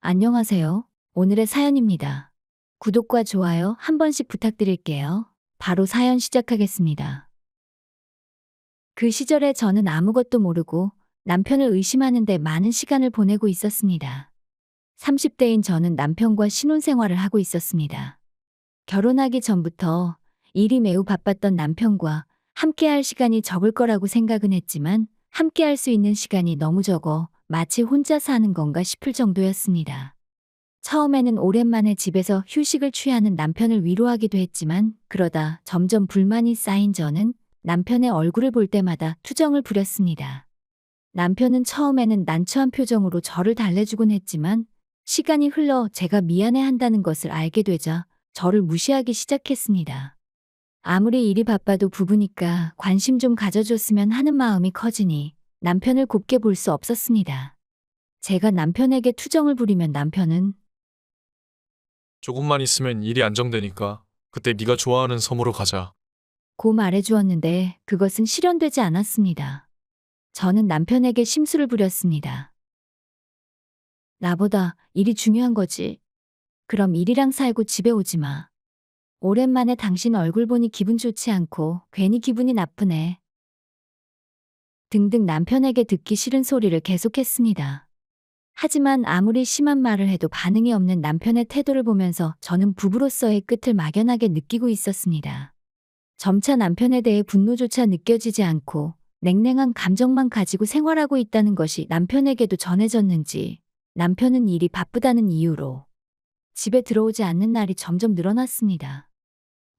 안녕하세요. 오늘의 사연입니다. 구독과 좋아요 한 번씩 부탁드릴게요. 바로 사연 시작하겠습니다. 그 시절에 저는 아무것도 모르고 남편을 의심하는데 많은 시간을 보내고 있었습니다. 30대인 저는 남편과 신혼생활을 하고 있었습니다. 결혼하기 전부터 일이 매우 바빴던 남편과 함께할 시간이 적을 거라고 생각은 했지만 함께할 수 있는 시간이 너무 적어 마치 혼자 사는 건가 싶을 정도였습니다. 처음에는 오랜만에 집에서 휴식을 취하는 남편을 위로하기도 했지만 그러다 점점 불만이 쌓인 저는 남편의 얼굴을 볼 때마다 투정을 부렸습니다. 남편은 처음에는 난처한 표정으로 저를 달래주곤 했지만 시간이 흘러 제가 미안해한다는 것을 알게 되자 저를 무시하기 시작했습니다. 아무리 일이 바빠도 부부니까 관심 좀 가져줬으면 하는 마음이 커지니 남편을 곱게 볼 수 없었습니다. 제가 남편에게 투정을 부리면 남편은 조금만 있으면 일이 안정되니까 그때 네가 좋아하는 섬으로 가자. 고 말해주었는데 그것은 실현되지 않았습니다. 저는 남편에게 심술을 부렸습니다. 나보다 일이 중요한 거지. 그럼 일이랑 살고 집에 오지 마. 오랜만에 당신 얼굴 보니 기분 좋지 않고 괜히 기분이 나쁘네. 등등 남편에게 듣기 싫은 소리를 계속했습니다. 하지만 아무리 심한 말을 해도 반응이 없는 남편의 태도를 보면서 저는 부부로서의 끝을 막연하게 느끼고 있었습니다. 점차 남편에 대해 분노조차 느껴지지 않고 냉랭한 감정만 가지고 생활하고 있다는 것이 남편에게도 전해졌는지 남편은 일이 바쁘다는 이유로 집에 들어오지 않는 날이 점점 늘어났습니다.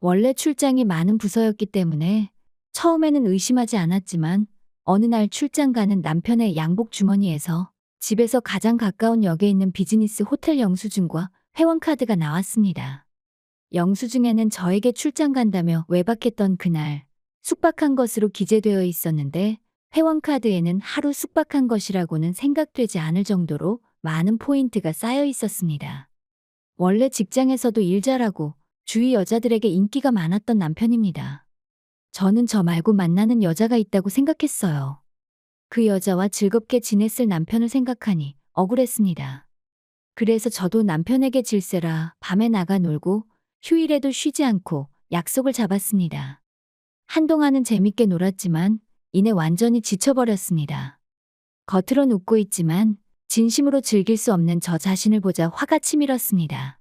원래 출장이 많은 부서였기 때문에 처음에는 의심하지 않았지만 어느 날 출장 가는 남편의 양복 주머니에서 집에서 가장 가까운 역에 있는 비즈니스 호텔 영수증과 회원카드가 나왔습니다. 영수증에는 저에게 출장 간다며 외박했던 그날 숙박한 것으로 기재되어 있었는데 회원카드에는 하루 숙박한 것이라고는 생각되지 않을 정도로 많은 포인트가 쌓여 있었습니다. 원래 직장에서도 일 잘하고 주위 여자들에게 인기가 많았던 남편입니다. 저는 저 말고 만나는 여자가 있다고 생각했어요. 그 여자와 즐겁게 지냈을 남편을 생각하니 억울했습니다. 그래서 저도 남편에게 질세라 밤에 나가 놀고 휴일에도 쉬지 않고 약속을 잡았습니다. 한동안은 재밌게 놀았지만 이내 완전히 지쳐버렸습니다. 겉으론 웃고 있지만 진심으로 즐길 수 없는 저 자신을 보자 화가 치밀었습니다.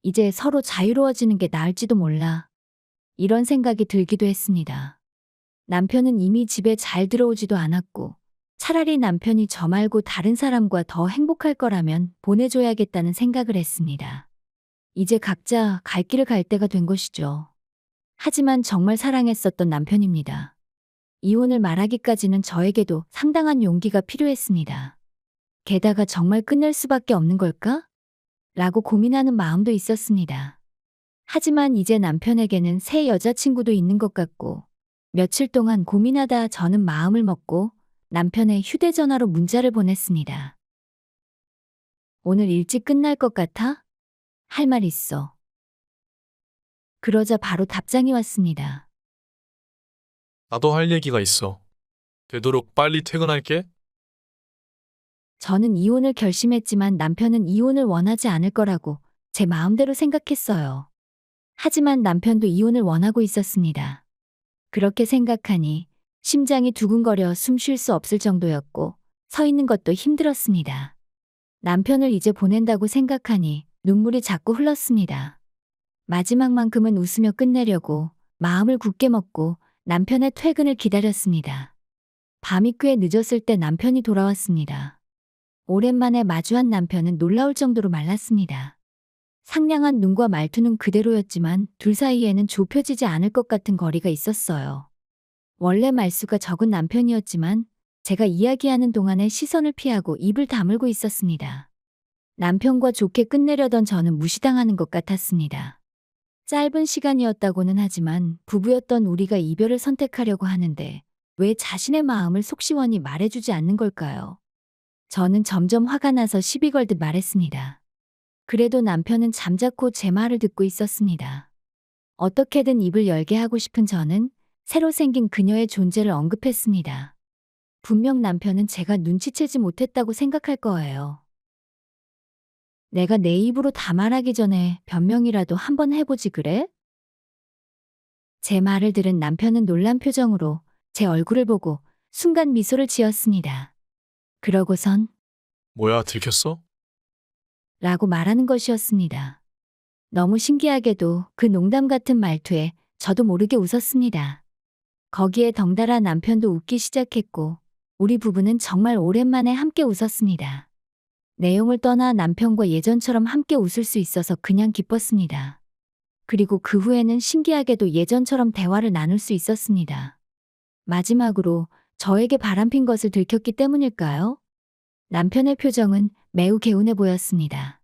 이제 서로 자유로워지는 게 나을지도 몰라. 이런 생각이 들기도 했습니다. 남편은 이미 집에 잘 들어오지도 않았고 차라리 남편이 저 말고 다른 사람과 더 행복할 거라면 보내줘야겠다는 생각을 했습니다. 이제 각자 갈 길을 갈 때가 된 것이죠. 하지만 정말 사랑했었던 남편입니다. 이혼을 말하기까지는 저에게도 상당한 용기가 필요했습니다. 게다가 정말 끝낼 수밖에 없는 걸까? 라고 고민하는 마음도 있었습니다. 하지만 이제 남편에게는 새 여자친구도 있는 것 같고 며칠 동안 고민하다 저는 마음을 먹고 남편의 휴대전화로 문자를 보냈습니다. 오늘 일찍 끝날 것 같아? 할 말 있어. 그러자 바로 답장이 왔습니다. 나도 할 얘기가 있어. 되도록 빨리 퇴근할게. 저는 이혼을 결심했지만 남편은 이혼을 원하지 않을 거라고 제 마음대로 생각했어요. 하지만 남편도 이혼을 원하고 있었습니다. 그렇게 생각하니 심장이 두근거려 숨 쉴 수 없을 정도였고 서 있는 것도 힘들었습니다. 남편을 이제 보낸다고 생각하니 눈물이 자꾸 흘렀습니다. 마지막만큼은 웃으며 끝내려고 마음을 굳게 먹고 남편의 퇴근을 기다렸습니다. 밤이 꽤 늦었을 때 남편이 돌아왔습니다. 오랜만에 마주한 남편은 놀라울 정도로 말랐습니다. 상냥한 눈과 말투는 그대로였지만 둘 사이에는 좁혀지지 않을 것 같은 거리가 있었어요. 원래 말수가 적은 남편이었지만 제가 이야기하는 동안에 시선을 피하고 입을 다물고 있었습니다. 남편과 좋게 끝내려던 저는 무시당하는 것 같았습니다. 짧은 시간이었다고는 하지만 부부였던 우리가 이별을 선택하려고 하는데 왜 자신의 마음을 속 시원히 말해주지 않는 걸까요? 저는 점점 화가 나서 시비 걸듯 말했습니다. 그래도 남편은 잠자코 제 말을 듣고 있었습니다. 어떻게든 입을 열게 하고 싶은 저는 새로 생긴 그녀의 존재를 언급했습니다. 분명 남편은 제가 눈치채지 못했다고 생각할 거예요. 내가 내 입으로 다 말하기 전에 변명이라도 한번 해보지 그래? 제 말을 들은 남편은 놀란 표정으로 제 얼굴을 보고 순간 미소를 지었습니다. 그러고선 뭐야, 들켰어? 라고 말하는 것이었습니다. 너무 신기하게도 그 농담 같은 말투에 저도 모르게 웃었습니다. 거기에 덩달아 남편도 웃기 시작했고 우리 부부는 정말 오랜만에 함께 웃었습니다. 내용을 떠나 남편과 예전처럼 함께 웃을 수 있어서 그냥 기뻤습니다. 그리고 그 후에는 신기하게도 예전처럼 대화를 나눌 수 있었습니다. 마지막으로 저에게 바람핀 것을 들켰기 때문일까요? 남편의 표정은 매우 개운해 보였습니다.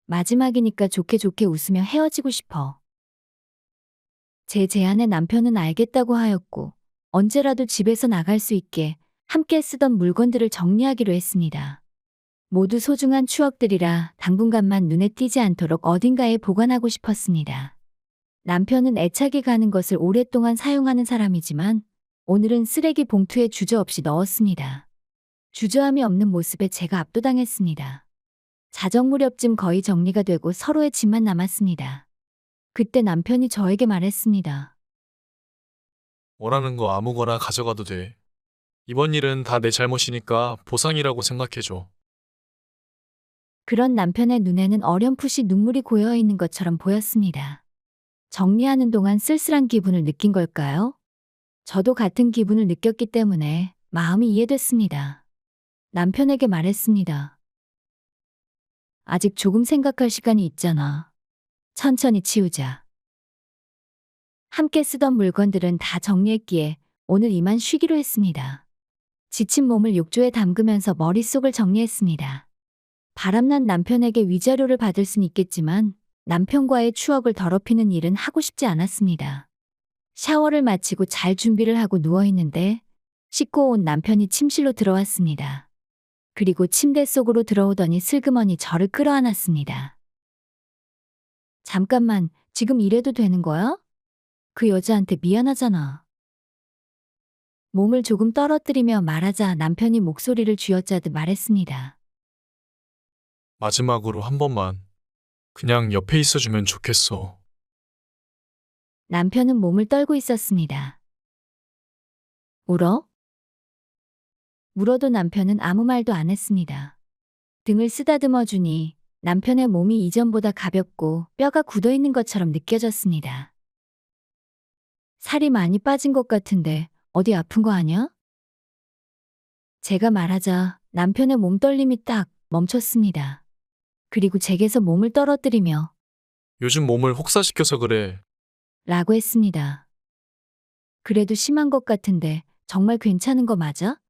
마지막이니까 좋게 좋게 웃으며 헤어지고 싶어. 제 제안에 남편은 알겠다고 하였고 언제라도 집에서 나갈 수 있게 함께 쓰던 물건들을 정리하기로 했습니다. 모두 소중한 추억들이라 당분간만 눈에 띄지 않도록 어딘가에 보관하고 싶었습니다. 남편은 애착이 가는 것을 오랫동안 사용하는 사람이지만 오늘은 쓰레기 봉투에 주저없이 넣었습니다. 주저함이 없는 모습에 제가 압도당했습니다. 자정 무렵쯤 거의 정리가 되고 서로의 짐만 남았습니다. 그때 남편이 저에게 말했습니다. 원하는 거 아무거나 가져가도 돼. 이번 일은 다 내 잘못이니까 보상이라고 생각해줘. 그런 남편의 눈에는 어렴풋이 눈물이 고여 있는 것처럼 보였습니다. 정리하는 동안 쓸쓸한 기분을 느낀 걸까요? 저도 같은 기분을 느꼈기 때문에 마음이 이해됐습니다. 남편에게 말했습니다. 아직 조금 생각할 시간이 있잖아. 천천히 치우자. 함께 쓰던 물건들은 다 정리했기에 오늘 이만 쉬기로 했습니다. 지친 몸을 욕조에 담그면서 머릿속을 정리했습니다. 바람난 남편에게 위자료를 받을 순 있겠지만 남편과의 추억을 더럽히는 일은 하고 싶지 않았습니다. 샤워를 마치고 잘 준비를 하고 누워있는데 씻고 온 남편이 침실로 들어왔습니다. 그리고 침대 속으로 들어오더니 슬그머니 저를 끌어안았습니다. 잠깐만, 지금 이래도 되는 거야? 그 여자한테 미안하잖아. 몸을 조금 떨어뜨리며 말하자 남편이 목소리를 쥐어짜듯 말했습니다. 마지막으로 한 번만 그냥 옆에 있어주면 좋겠어. 남편은 몸을 떨고 있었습니다. 울어? 물어도 남편은 아무 말도 안 했습니다. 등을 쓰다듬어 주니 남편의 몸이 이전보다 가볍고 뼈가 굳어 있는 것처럼 느껴졌습니다. 살이 많이 빠진 것 같은데 어디 아픈 거 아니야? 제가 말하자 남편의 몸떨림이 딱 멈췄습니다. 그리고 제게서 몸을 떨어뜨리며 요즘 몸을 혹사시켜서 그래. 라고 했습니다. 그래도 심한 것 같은데 정말 괜찮은 거 맞아?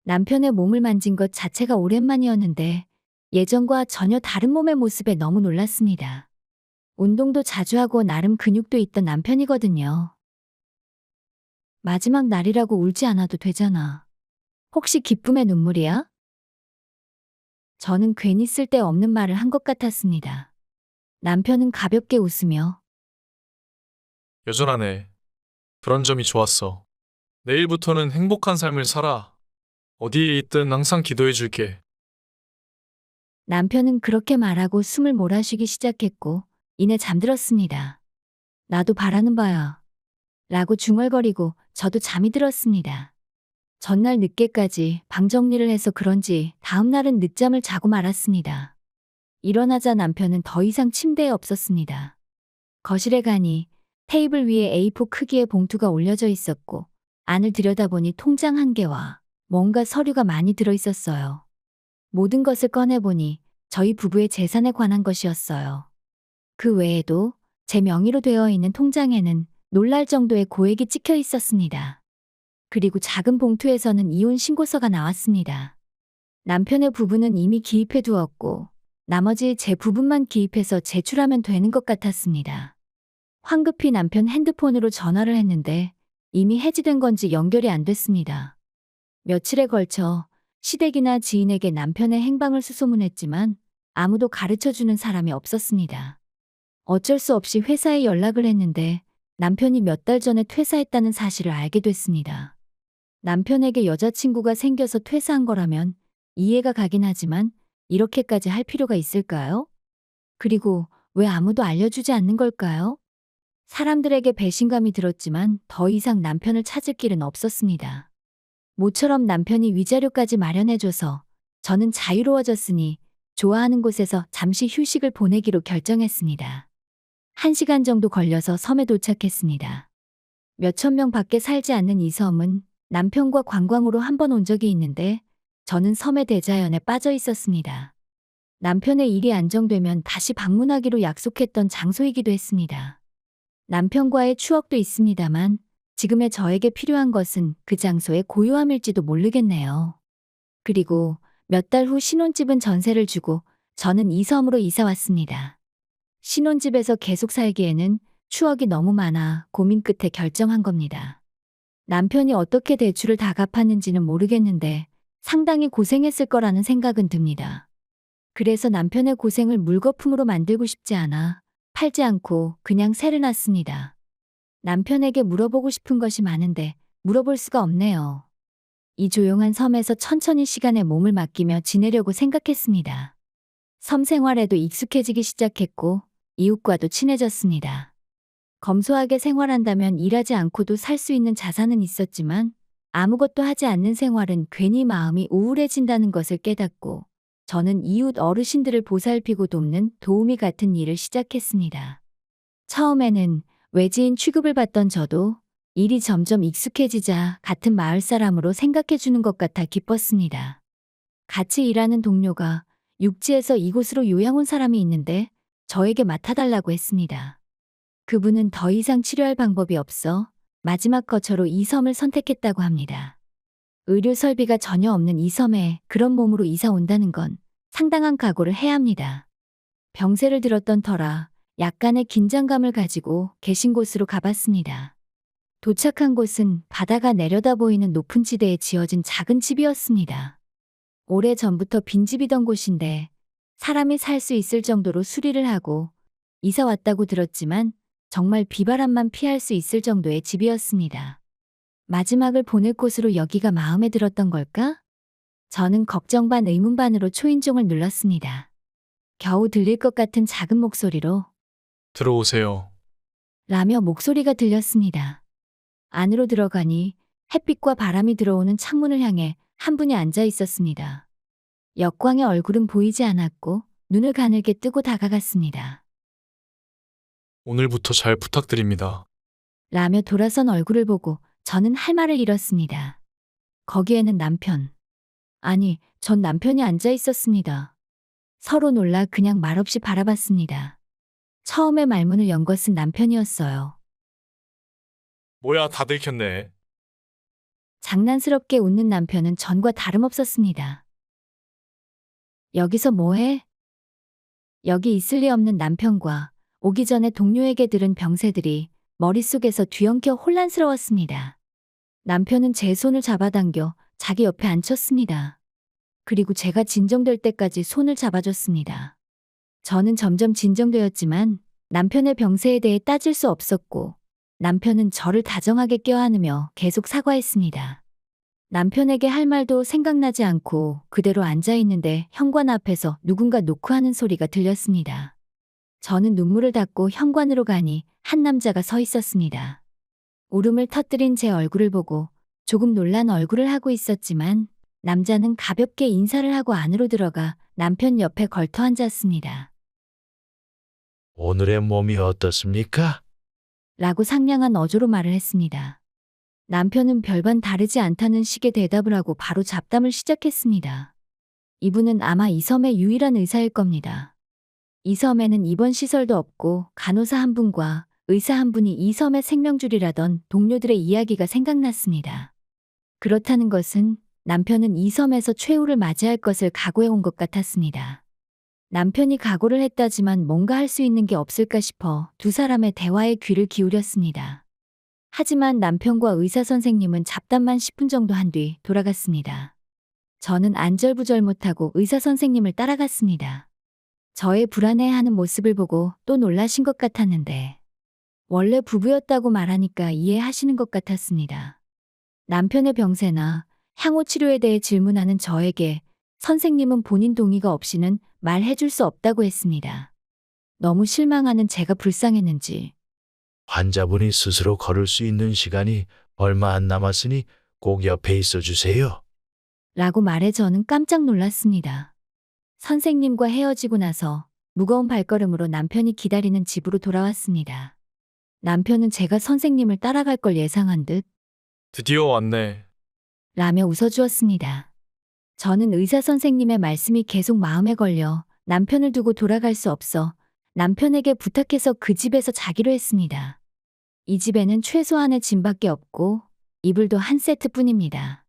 남편의 몸을 만진 것 자체가 오랜만이었는데 예전과 전혀 다른 몸의 모습에 너무 놀랐습니다. 운동도 자주 하고 나름 근육도 있던 남편이거든요. 마지막 날이라고 울지 않아도 되잖아. 혹시 기쁨의 눈물이야? 저는 괜히 쓸데없는 말을 한 것 같았습니다. 남편은 가볍게 웃으며 여전하네. 그런 점이 좋았어. 내일부터는 행복한 삶을 살아. 어디에 있든 항상 기도해 줄게. 남편은 그렇게 말하고 숨을 몰아쉬기 시작했고 이내 잠들었습니다. 나도 바라는 바야. 라고 중얼거리고 저도 잠이 들었습니다. 전날 늦게까지 방 정리를 해서 그런지 다음날은 늦잠을 자고 말았습니다. 일어나자 남편은 더 이상 침대에 없었습니다. 거실에 가니 테이블 위에 A4 크기의 봉투가 올려져 있었고 안을 들여다보니 통장 한 개와 뭔가 서류가 많이 들어있었어요. 모든 것을 꺼내보니 저희 부부의 재산에 관한 것이었어요. 그 외에도 제 명의로 되어 있는 통장에는 놀랄 정도의 고액이 찍혀 있었습니다. 그리고 작은 봉투에서는 이혼 신고서가 나왔습니다. 남편의 부분은 이미 기입해 두었고 나머지 제 부분만 기입해서 제출하면 되는 것 같았습니다. 황급히 남편 핸드폰으로 전화를 했는데 이미 해지된 건지 연결이 안 됐습니다. 며칠에 걸쳐 시댁이나 지인에게 남편의 행방을 수소문했지만 아무도 가르쳐주는 사람이 없었습니다. 어쩔 수 없이 회사에 연락을 했는데 남편이 몇 달 전에 퇴사했다는 사실을 알게 됐습니다. 남편에게 여자친구가 생겨서 퇴사한 거라면 이해가 가긴 하지만 이렇게까지 할 필요가 있을까요? 그리고 왜 아무도 알려주지 않는 걸까요? 사람들에게 배신감이 들었지만 더 이상 남편을 찾을 길은 없었습니다. 모처럼 남편이 위자료까지 마련해줘서 저는 자유로워졌으니 좋아하는 곳에서 잠시 휴식을 보내기로 결정했습니다. 1시간 정도 걸려서 섬에 도착했습니다. 몇천 명 밖에 살지 않는 이 섬은 남편과 관광으로 한 번 온 적이 있는데 저는 섬의 대자연에 빠져 있었습니다. 남편의 일이 안정되면 다시 방문하기로 약속했던 장소이기도 했습니다. 남편과의 추억도 있습니다만 지금의 저에게 필요한 것은 그 장소의 고요함일지도 모르겠네요. 그리고 몇 달 후 신혼집은 전세를 주고 저는 이 섬으로 이사 왔습니다. 신혼집에서 계속 살기에는 추억이 너무 많아 고민 끝에 결정한 겁니다. 남편이 어떻게 대출을 다 갚았는지는 모르겠는데 상당히 고생했을 거라는 생각은 듭니다. 그래서 남편의 고생을 물거품으로 만들고 싶지 않아 팔지 않고 그냥 세를 놨습니다. 남편에게 물어보고 싶은 것이 많은데 물어볼 수가 없네요. 이 조용한 섬에서 천천히 시간에 몸을 맡기며 지내려고 생각했습니다. 섬 생활에도 익숙해지기 시작했고 이웃과도 친해졌습니다. 검소하게 생활한다면 일하지 않고도 살 수 있는 자산은 있었지만 아무것도 하지 않는 생활은 괜히 마음이 우울해진다는 것을 깨닫고 저는 이웃 어르신들을 보살피고 돕는 도우미 같은 일을 시작했습니다. 처음에는 외지인 취급을 받던 저도 일이 점점 익숙해지자 같은 마을 사람으로 생각해 주는 것 같아 기뻤습니다. 같이 일하는 동료가 육지에서 이곳으로 요양 온 사람이 있는데 저에게 맡아달라고 했습니다. 그분은 더 이상 치료할 방법이 없어 마지막 거처로 이 섬을 선택했다고 합니다. 의료 설비가 전혀 없는 이 섬에 그런 몸으로 이사 온다는 건 상당한 각오를 해야 합니다. 병세를 들었던 터라 약간의 긴장감을 가지고 계신 곳으로 가봤습니다. 도착한 곳은 바다가 내려다 보이는 높은 지대에 지어진 작은 집이었습니다. 오래전부터 빈집이던 곳인데 사람이 살 수 있을 정도로 수리를 하고 이사 왔다고 들었지만 정말 비바람만 피할 수 있을 정도의 집이었습니다. 마지막을 보낼 곳으로 여기가 마음에 들었던 걸까? 저는 걱정 반 의문 반으로 초인종을 눌렀습니다. 겨우 들릴 것 같은 작은 목소리로 들어오세요. 라며 목소리가 들렸습니다. 안으로 들어가니 햇빛과 바람이 들어오는 창문을 향해 한 분이 앉아 있었습니다. 역광의 얼굴은 보이지 않았고 눈을 가늘게 뜨고 다가갔습니다. 오늘부터 잘 부탁드립니다. 라며 돌아선 얼굴을 보고 저는 할 말을 잃었습니다. 거기에는 남편. 아니, 전 남편이 앉아 있었습니다. 서로 놀라 그냥 말없이 바라봤습니다. 처음에 말문을 연 것은 남편이었어요. 뭐야, 다 들켰네. 장난스럽게 웃는 남편은 전과 다름없었습니다. 여기서 뭐해? 여기 있을 리 없는 남편과 오기 전에 동료에게 들은 병세들이 머릿속에서 뒤엉켜 혼란스러웠습니다. 남편은 제 손을 잡아당겨 자기 옆에 앉혔습니다. 그리고 제가 진정될 때까지 손을 잡아줬습니다. 저는 점점 진정되었지만 남편의 병세에 대해 따질 수 없었고 남편은 저를 다정하게 껴안으며 계속 사과했습니다. 남편에게 할 말도 생각나지 않고 그대로 앉아있는데 현관 앞에서 누군가 노크하는 소리가 들렸습니다. 저는 눈물을 닦고 현관으로 가니 한 남자가 서 있었습니다. 울음을 터뜨린 제 얼굴을 보고 조금 놀란 얼굴을 하고 있었지만 남자는 가볍게 인사를 하고 안으로 들어가 남편 옆에 걸터 앉았습니다. 오늘의 몸이 어떻습니까? 라고 상냥한 어조로 말을 했습니다. 남편은 별반 다르지 않다는 식의 대답을 하고 바로 잡담을 시작했습니다. 이분은 아마 이 섬의 유일한 의사일 겁니다. 이 섬에는 입원 시설도 없고 간호사 한 분과 의사 한 분이 이 섬의 생명줄이라던 동료들의 이야기가 생각났습니다. 그렇다는 것은 남편은 이 섬에서 최후를 맞이할 것을 각오해 온 것 같았습니다. 남편이 각오를 했다지만 뭔가 할 수 있는 게 없을까 싶어 두 사람의 대화에 귀를 기울였습니다. 하지만 남편과 의사 선생님은 잡담만 10분 정도 한 뒤 돌아갔습니다. 저는 안절부절 못하고 의사 선생님을 따라갔습니다. 저의 불안해하는 모습을 보고 또 놀라신 것 같았는데 원래 부부였다고 말하니까 이해하시는 것 같았습니다. 남편의 병세나 향후 치료에 대해 질문하는 저에게 선생님은 본인 동의가 없이는 말해줄 수 없다고 했습니다. 너무 실망하는 제가 불쌍했는지 환자분이 스스로 걸을 수 있는 시간이 얼마 안 남았으니 꼭 옆에 있어 주세요. 라고 말해 저는 깜짝 놀랐습니다. 선생님과 헤어지고 나서 무거운 발걸음으로 남편이 기다리는 집으로 돌아왔습니다. 남편은 제가 선생님을 따라갈 걸 예상한 듯 드디어 왔네. 라며 웃어주었습니다. 저는 의사 선생님의 말씀이 계속 마음에 걸려 남편을 두고 돌아갈 수 없어 남편에게 부탁해서 그 집에서 자기로 했습니다. 이 집에는 최소한의 짐밖에 없고 이불도 한 세트뿐입니다.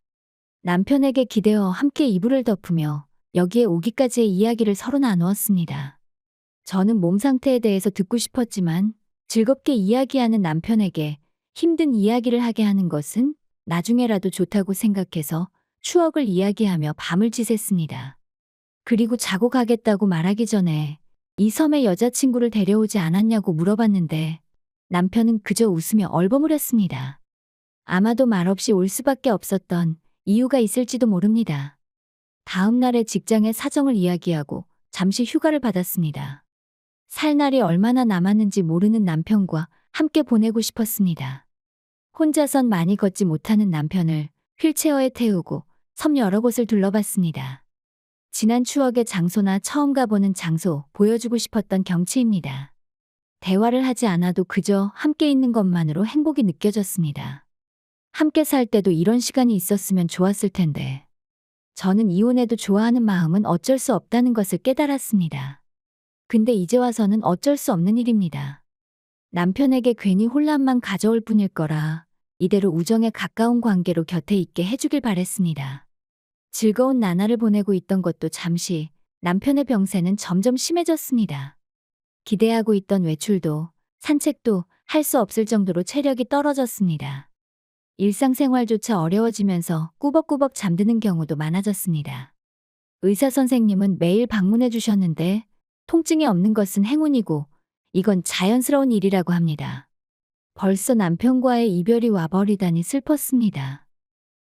남편에게 기대어 함께 이불을 덮으며 여기에 오기까지의 이야기를 서로 나누었습니다. 저는 몸 상태에 대해서 듣고 싶었지만 즐겁게 이야기하는 남편에게 힘든 이야기를 하게 하는 것은 나중에라도 좋다고 생각해서 추억을 이야기하며 밤을 지샜습니다. 그리고 자고 가겠다고 말하기 전에 이 섬에 여자친구를 데려오지 않았냐고 물어봤는데 남편은 그저 웃으며 얼버무렸습니다. 아마도 말없이 올 수밖에 없었던 이유가 있을지도 모릅니다. 다음 날에 직장의 사정을 이야기하고 잠시 휴가를 받았습니다. 살 날이 얼마나 남았는지 모르는 남편과 함께 보내고 싶었습니다. 혼자선 많이 걷지 못하는 남편을 휠체어에 태우고 섬 여러 곳을 둘러봤습니다. 지난 추억의 장소나 처음 가보는 장소 보여주고 싶었던 경치입니다. 대화를 하지 않아도 그저 함께 있는 것만으로 행복이 느껴졌습니다. 함께 살 때도 이런 시간이 있었으면 좋았을 텐데. 저는 이혼해도 좋아하는 마음은 어쩔 수 없다는 것을 깨달았습니다. 근데 이제 와서는 어쩔 수 없는 일입니다. 남편에게 괜히 혼란만 가져올 뿐일 거라 이대로 우정에 가까운 관계로 곁에 있게 해주길 바랬습니다. 즐거운 나날을 보내고 있던 것도 잠시 남편의 병세는 점점 심해졌습니다. 기대하고 있던 외출도 산책도 할 수 없을 정도로 체력이 떨어졌습니다. 일상생활조차 어려워지면서 꾸벅꾸벅 잠드는 경우도 많아졌습니다. 의사 선생님은 매일 방문해 주셨는데 통증이 없는 것은 행운이고 이건 자연스러운 일이라고 합니다. 벌써 남편과의 이별이 와버리다니 슬펐습니다.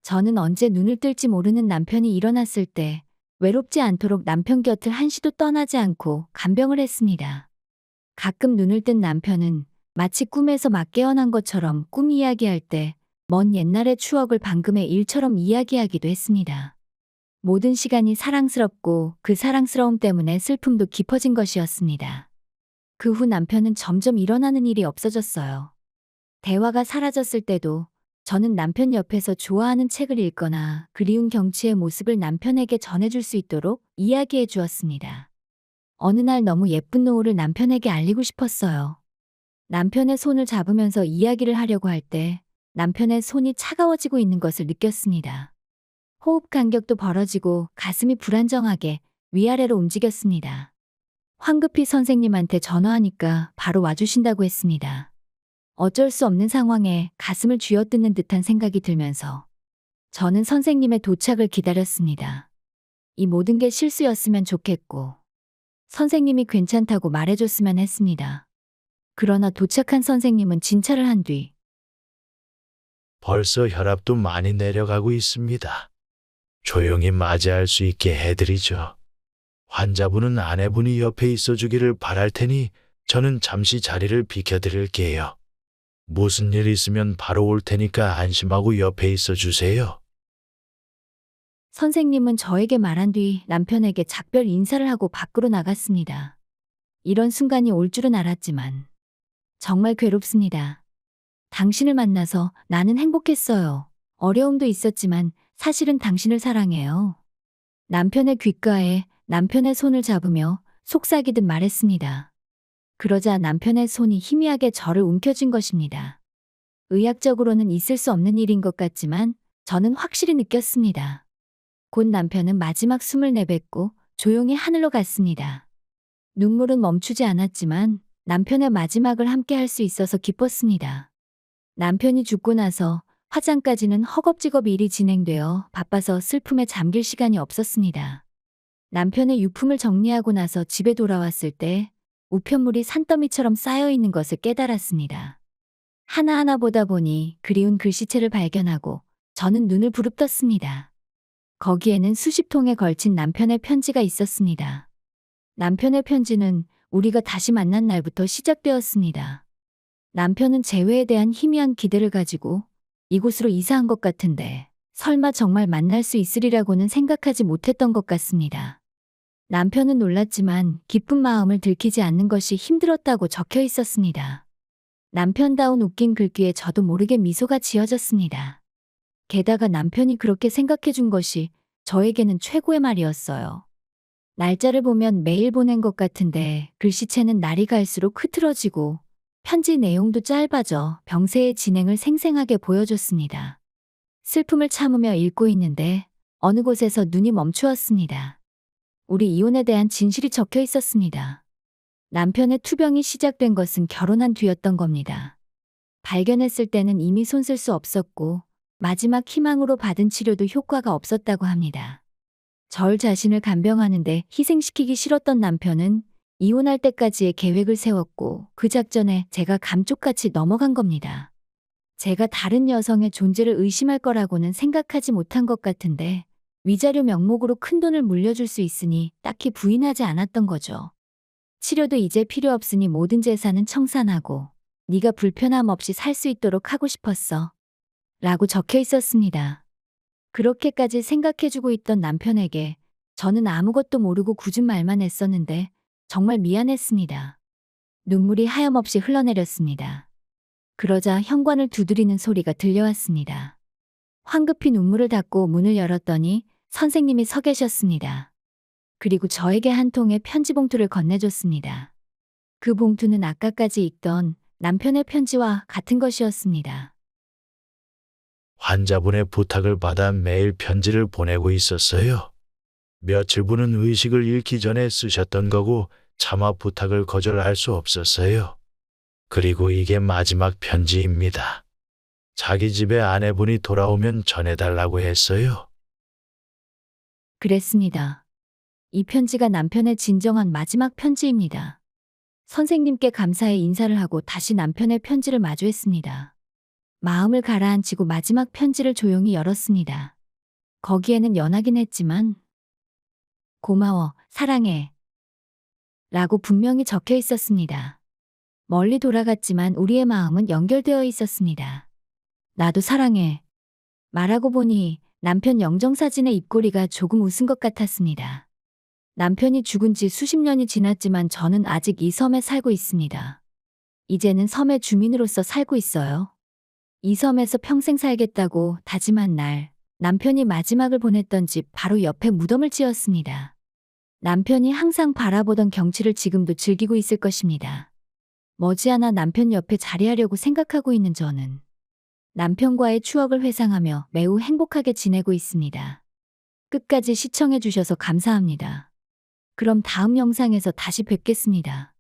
저는 언제 눈을 뜰지 모르는 남편이 일어났을 때 외롭지 않도록 남편 곁을 한시도 떠나지 않고 간병을 했습니다. 가끔 눈을 뜬 남편은 마치 꿈에서 막 깨어난 것처럼 꿈 이야기할 때 먼 옛날의 추억을 방금의 일처럼 이야기하기도 했습니다. 모든 시간이 사랑스럽고 그 사랑스러움 때문에 슬픔도 깊어진 것이었습니다. 그 후 남편은 점점 일어나는 일이 없어졌어요. 대화가 사라졌을 때도 저는 남편 옆에서 좋아하는 책을 읽거나 그리운 경치의 모습을 남편에게 전해줄 수 있도록 이야기해 주었습니다. 어느 날 너무 예쁜 노을을 남편에게 알리고 싶었어요. 남편의 손을 잡으면서 이야기를 하려고 할 때 남편의 손이 차가워지고 있는 것을 느꼈습니다. 호흡 간격도 벌어지고 가슴이 불안정하게 위아래로 움직였습니다. 황급히 선생님한테 전화하니까 바로 와주신다고 했습니다. 어쩔 수 없는 상황에 가슴을 쥐어뜯는 듯한 생각이 들면서 저는 선생님의 도착을 기다렸습니다. 이 모든 게 실수였으면 좋겠고 선생님이 괜찮다고 말해줬으면 했습니다. 그러나 도착한 선생님은 진찰을 한 뒤 벌써 혈압도 많이 내려가고 있습니다. 조용히 맞이할 수 있게 해드리죠. 환자분은 아내분이 옆에 있어 주기를 바랄 테니 저는 잠시 자리를 비켜드릴게요. 무슨 일 있으면 바로 올 테니까 안심하고 옆에 있어 주세요. 선생님은 저에게 말한 뒤 남편에게 작별 인사를 하고 밖으로 나갔습니다. 이런 순간이 올 줄은 알았지만 정말 괴롭습니다. 당신을 만나서 나는 행복했어요. 어려움도 있었지만 사실은 당신을 사랑해요. 남편의 귓가에 남편의 손을 잡으며 속삭이듯 말했습니다. 그러자 남편의 손이 희미하게 저를 움켜쥔 것입니다. 의학적으로는 있을 수 없는 일인 것 같지만 저는 확실히 느꼈습니다. 곧 남편은 마지막 숨을 내뱉고 조용히 하늘로 갔습니다. 눈물은 멈추지 않았지만 남편의 마지막을 함께 할 수 있어서 기뻤습니다. 남편이 죽고 나서 화장까지는 허겁지겁 일이 진행되어 바빠서 슬픔에 잠길 시간이 없었습니다. 남편의 유품을 정리하고 나서 집에 돌아왔을 때 우편물이 산더미처럼 쌓여 있는 것을 깨달았습니다. 하나하나 보다 보니 그리운 글씨체를 발견하고 저는 눈을 부릅떴습니다. 거기에는 수십 통에 걸친 남편의 편지가 있었습니다. 남편의 편지는 우리가 다시 만난 날부터 시작되었습니다. 남편은 재회에 대한 희미한 기대를 가지고 이곳으로 이사한 것 같은데 설마 정말 만날 수 있으리라고는 생각하지 못했던 것 같습니다. 남편은 놀랐지만 기쁜 마음을 들키지 않는 것이 힘들었다고 적혀 있었습니다. 남편다운 웃긴 글귀에 저도 모르게 미소가 지어졌습니다. 게다가 남편이 그렇게 생각해 준 것이 저에게는 최고의 말이었어요. 날짜를 보면 매일 보낸 것 같은데 글씨체는 날이 갈수록 흐트러지고 편지 내용도 짧아져 병세의 진행을 생생하게 보여줬습니다. 슬픔을 참으며 읽고 있는데 어느 곳에서 눈이 멈추었습니다. 우리 이혼에 대한 진실이 적혀 있었습니다. 남편의 투병이 시작된 것은 결혼한 뒤였던 겁니다. 발견했을 때는 이미 손쓸 수 없었고 마지막 희망으로 받은 치료도 효과가 없었다고 합니다. 절 자신을 간병하는데 희생시키기 싫었던 남편은 이혼할 때까지의 계획을 세웠고 그 작전에 제가 감쪽같이 넘어간 겁니다. 제가 다른 여성의 존재를 의심할 거라고는 생각하지 못한 것 같은데 위자료 명목으로 큰돈을 물려줄 수 있으니 딱히 부인하지 않았던 거죠. 치료도 이제 필요 없으니 모든 재산은 청산하고 네가 불편함 없이 살 수 있도록 하고 싶었어. 라고 적혀 있었습니다. 그렇게까지 생각해주고 있던 남편에게 저는 아무것도 모르고 굳은 말만 했었는데 정말 미안했습니다. 눈물이 하염없이 흘러내렸습니다. 그러자 현관을 두드리는 소리가 들려왔습니다. 황급히 눈물을 닦고 문을 열었더니 선생님이 서 계셨습니다. 그리고 저에게 한 통의 편지 봉투를 건네줬습니다. 그 봉투는 아까까지 읽던 남편의 편지와 같은 것이었습니다. 환자분의 부탁을 받아 매일 편지를 보내고 있었어요. 며칠분은 의식을 잃기 전에 쓰셨던 거고 차마 부탁을 거절할 수 없었어요. 그리고 이게 마지막 편지입니다. 자기 집에 아내분이 돌아오면 전해달라고 했어요. 그랬습니다. 이 편지가 남편의 진정한 마지막 편지입니다. 선생님께 감사의 인사를 하고 다시 남편의 편지를 마주했습니다. 마음을 가라앉히고 마지막 편지를 조용히 열었습니다. 거기에는 연하긴 했지만 고마워, 사랑해 라고 분명히 적혀 있었습니다. 멀리 돌아갔지만 우리의 마음은 연결되어 있었습니다. 나도 사랑해 말하고 보니 남편 영정사진의 입꼬리가 조금 웃은 것 같았습니다. 남편이 죽은 지 수십 년이 지났지만 저는 아직 이 섬에 살고 있습니다. 이제는 섬의 주민으로서 살고 있어요. 이 섬에서 평생 살겠다고 다짐한 날, 남편이 마지막을 보냈던 집 바로 옆에 무덤을 지었습니다. 남편이 항상 바라보던 경치를 지금도 즐기고 있을 것입니다. 머지않아 남편 옆에 자리하려고 생각하고 있는 저는 남편과의 추억을 회상하며 매우 행복하게 지내고 있습니다. 끝까지 시청해 주셔서 감사합니다. 그럼 다음 영상에서 다시 뵙겠습니다.